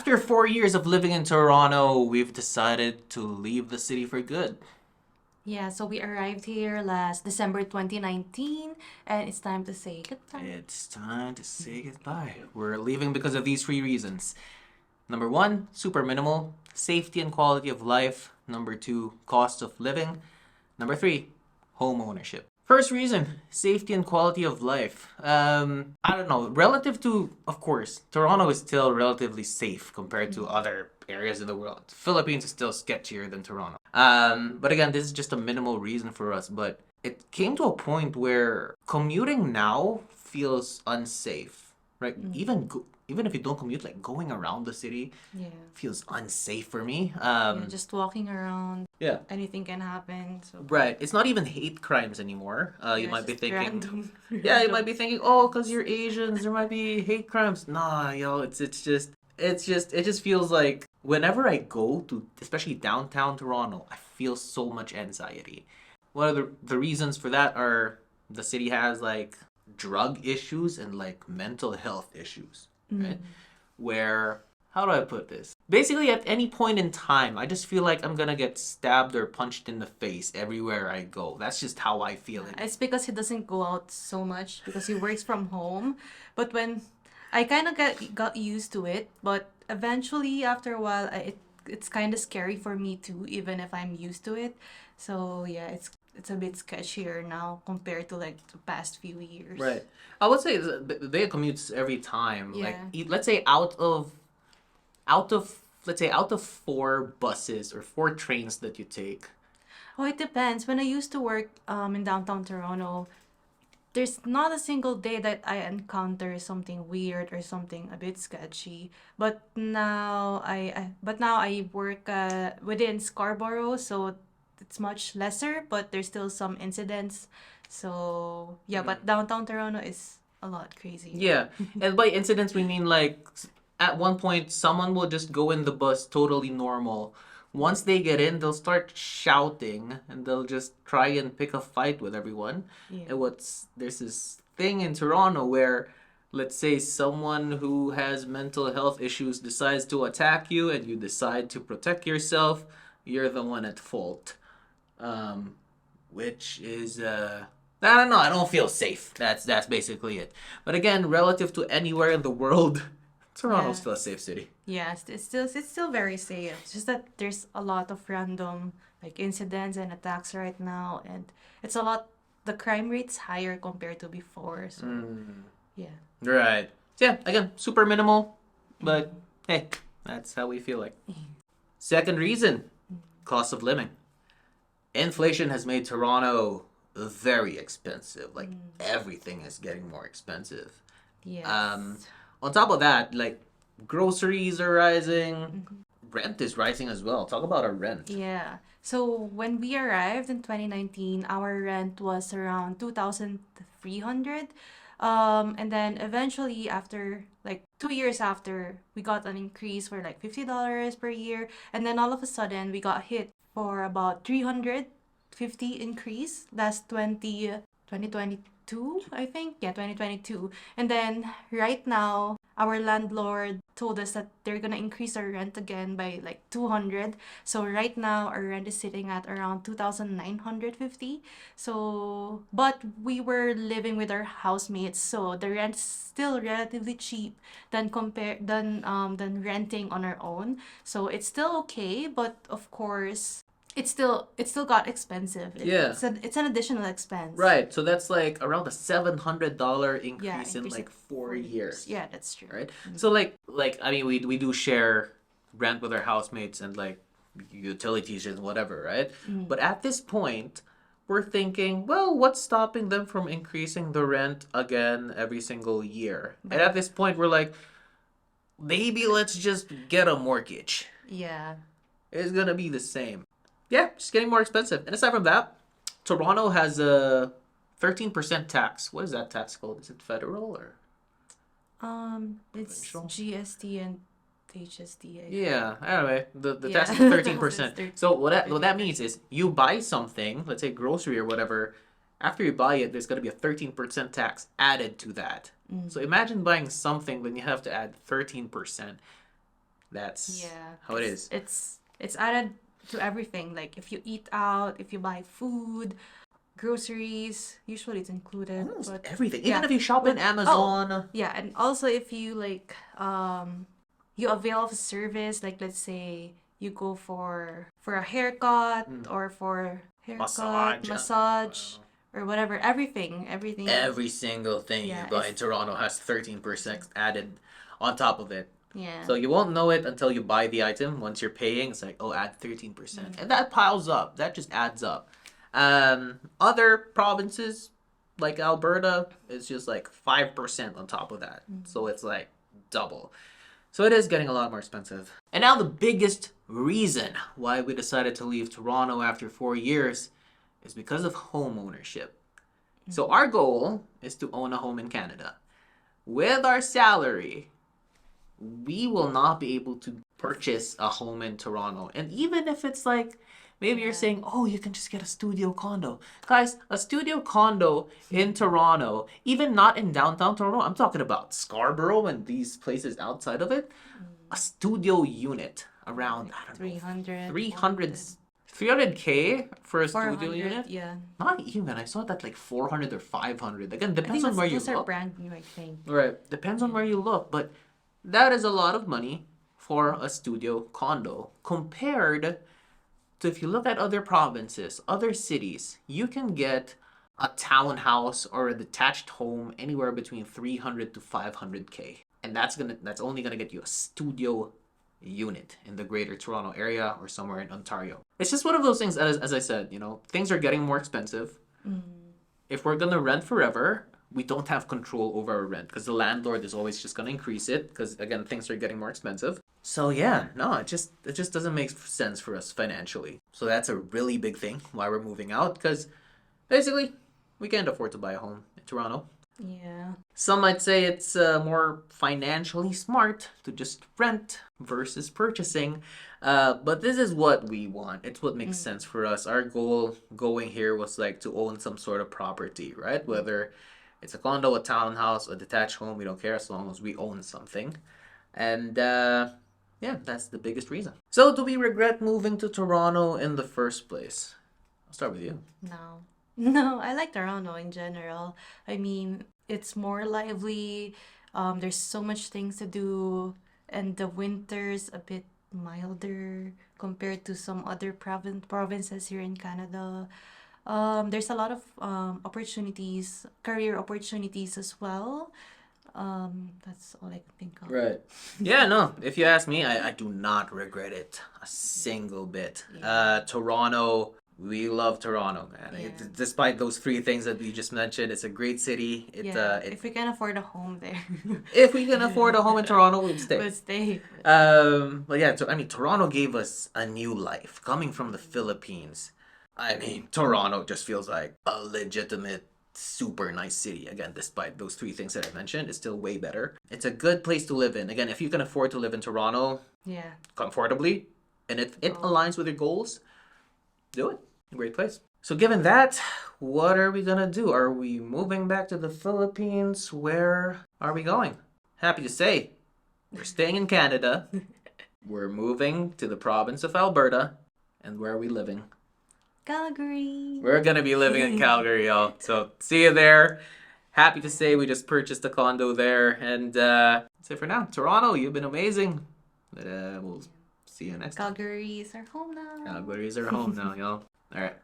after 4 years of living in Toronto, we've decided to leave the city for good. Yeah, so we arrived here last December 2019, and it's time to say goodbye. It's time to say goodbye. We're leaving because of these 3 reasons. Number 1, super minimal, safety and quality of life. Number 2, cost of living. Number 3, home ownership. First reason, safety and quality of life. I don't know. Relative to, of course, Toronto is still relatively safe compared to other areas in the world. Philippines is still sketchier than Toronto. But again, this is just a minimal reason for us. But it came to a point where commuting now feels unsafe, right? Even if you don't commute, like going around the city Yeah. feels unsafe for me. Yeah, just walking around, Yeah. anything can happen. So Right. It's not even hate crimes anymore. You yeah, might be just thinking, random. yeah, you random. might be thinking, oh, because you're Asians, there might be hate crimes. Nah, yo, it just feels like whenever I go to, especially downtown Toronto, I feel so much anxiety. One of the reasons for that are the city has like drug issues and like mental health issues, right? Where, how do I put this? Basically, at any point in time, I just feel like I'm gonna get stabbed or punched in the face everywhere I go. That's just how I feel it. It's because he doesn't go out so much because he works from home. But when I kind of got used to it, but eventually after a while, it's kind of scary for me too, even if I'm used to it. So yeah, it's a bit sketchier now compared to like the past few years. Right. I would say they commutes every time. Like, Yeah. let's say out of 4 buses or 4 trains that you take. Oh, it depends. When I used to work in downtown Toronto, there's not a single day that I encounter something weird or something a bit sketchy. But now I work within Scarborough, so it's much lesser, but there's still some incidents. So yeah, but downtown Toronto is a lot crazier. Yeah, and by incidents we mean like at one point someone will just go in the bus totally normal. Once they get in, they'll start shouting and they'll just try and pick a fight with everyone. Yeah. And there's this thing in Toronto where, let's say someone who has mental health issues decides to attack you and you decide to protect yourself, you're the one at fault. Um, which is I don't know. I don't feel safe. That's basically it. But again, relative to anywhere in the world, Toronto's Yeah. still a safe city. Yes, it's still very safe. It's just that there's a lot of random like incidents and attacks right now, and it's a lot. The crime rate's higher compared to before. So yeah. Right. So yeah. Again, super minimal, but hey, that's how we feel like. Second reason, cost of living. Inflation has made Toronto very expensive. Like everything is getting more expensive. Yes. On top of that, like groceries are rising, rent is rising as well. Talk about a rent. Yeah. So when we arrived in 2019, our rent was around 2,300. And then eventually after like 2 years after, we got an increase for like $50 per year. And then all of a sudden we got hit for about 350 increase last 2022, I think. Yeah, 2022. And then right now, our landlord told us that they're gonna increase our rent again by like 200. So right now our rent is sitting at around 2,950. So but we were living with our housemates, so the rent's still relatively cheap than renting on our own. So it's still okay, but of course it's still got expensive. Yeah. It's an additional expense. Right. So that's like around a $700 Yeah, increase in increase like in 4 years. Yeah, that's true. Right. So like I mean we do share rent with our housemates and like utilities and whatever, right? But at this point, we're thinking, well, what's stopping them from increasing the rent again every single year? And at this point, we're like, maybe let's just get a mortgage. Yeah. It's gonna be the same. Yeah, just getting more expensive. And aside from that, Toronto has a 13% tax. What is that tax called? Is it federal or? It's Provincial? GST and HST. Yeah. Anyway, the Yeah. tax is 13%. It's So what that means is you buy something, let's say grocery or whatever. After you buy it, there's gonna be a 13% tax added to that. So imagine buying something, then you have to add 13%. That's Yeah, how it is. it's added to everything. Like if you eat out, if you buy food, groceries, usually it's included. Almost But everything. Even yeah, if you shop in but Amazon. yeah, and also if you like you avail of a service, like let's say you go for a haircut or for haircut, Massage. massage, or whatever, everything. Every single thing you Yeah, buy in Toronto has 13% added on top of it. yeah. So you won't know it until you buy the item. Once you're paying, it's like, oh, add 13%. And that piles up. That just adds up. Other provinces, like Alberta, it's just like 5% on top of that. So it's like double. So it is getting a lot more expensive. And now the biggest reason why we decided to leave Toronto after 4 years is because of home ownership. So our goal is to own a home in Canada. With our salary, we will not be able to purchase a home in Toronto. And even if it's like, maybe you're saying, oh, you can just get a studio condo. Guys, a studio condo in Toronto, even not in downtown Toronto, I'm talking about Scarborough and these places outside of it, a studio unit around, I don't know, 300, 300K for a studio 400, unit? yeah. Not even. I saw that like 400 or 500. Again, depends on where you Those are look. brand new, I think. Right. Depends on where you look. But that is a lot of money for a studio condo compared to if you look at other provinces, other cities, you can get a townhouse or a detached home anywhere between 300 to 500K. And that's only gonna get you a studio unit in the Greater Toronto area or somewhere in Ontario. It's just one of those things, as I said, things are getting more expensive. If we're gonna rent forever, we don't have control over our rent because the landlord is always just gonna increase it because again things are getting more expensive. So yeah, no, it just doesn't make sense for us financially. So that's a really big thing why we're moving out because basically we can't afford to buy a home in Toronto. Yeah. Some might say it's more financially smart to just rent versus purchasing. But this is what we want. It's what makes sense for us. Our goal going here was like to own some sort of property, right? Whether it's a condo, a townhouse, a detached home, we don't care as long as we own something. And yeah, that's the biggest reason. So do we regret moving to Toronto in the first place? I'll start with you. No. No, I like Toronto in general. I mean, it's more lively. There's so much things to do, and the winter's a bit milder compared to some other provinces here in Canada. There's a lot of opportunities, career opportunities as well. That's all I can think of. Right. Yeah, no. If you ask me, I do not regret it a single bit. Toronto, we love Toronto, man. Yeah. Despite those three things that we just mentioned, it's a great city. If we can afford a home there, If we can afford a home in Toronto, we'd stay. we'll stay. But yeah, I mean, Toronto gave us a new life. Coming from the Philippines, I mean, Toronto just feels like a legitimate, super nice city. Again, despite those three things that I mentioned, it's still way better. It's a good place to live in. Again, if you can afford to live in Toronto Yeah. comfortably, and if it aligns with your goals, do it. Great place. So given that, what are we gonna do? Are we moving back to the Philippines? Where are we going? Happy to say, we're staying in Canada. We're moving to the province of Alberta. And where are we living? Calgary. We're gonna be living in Calgary, y'all. So see you there. Happy to say we just purchased a condo there. And that's it for now. Toronto, you've been amazing. But we'll see you next time. Calgary is our home now. Calgary is our home now, y'all. All right.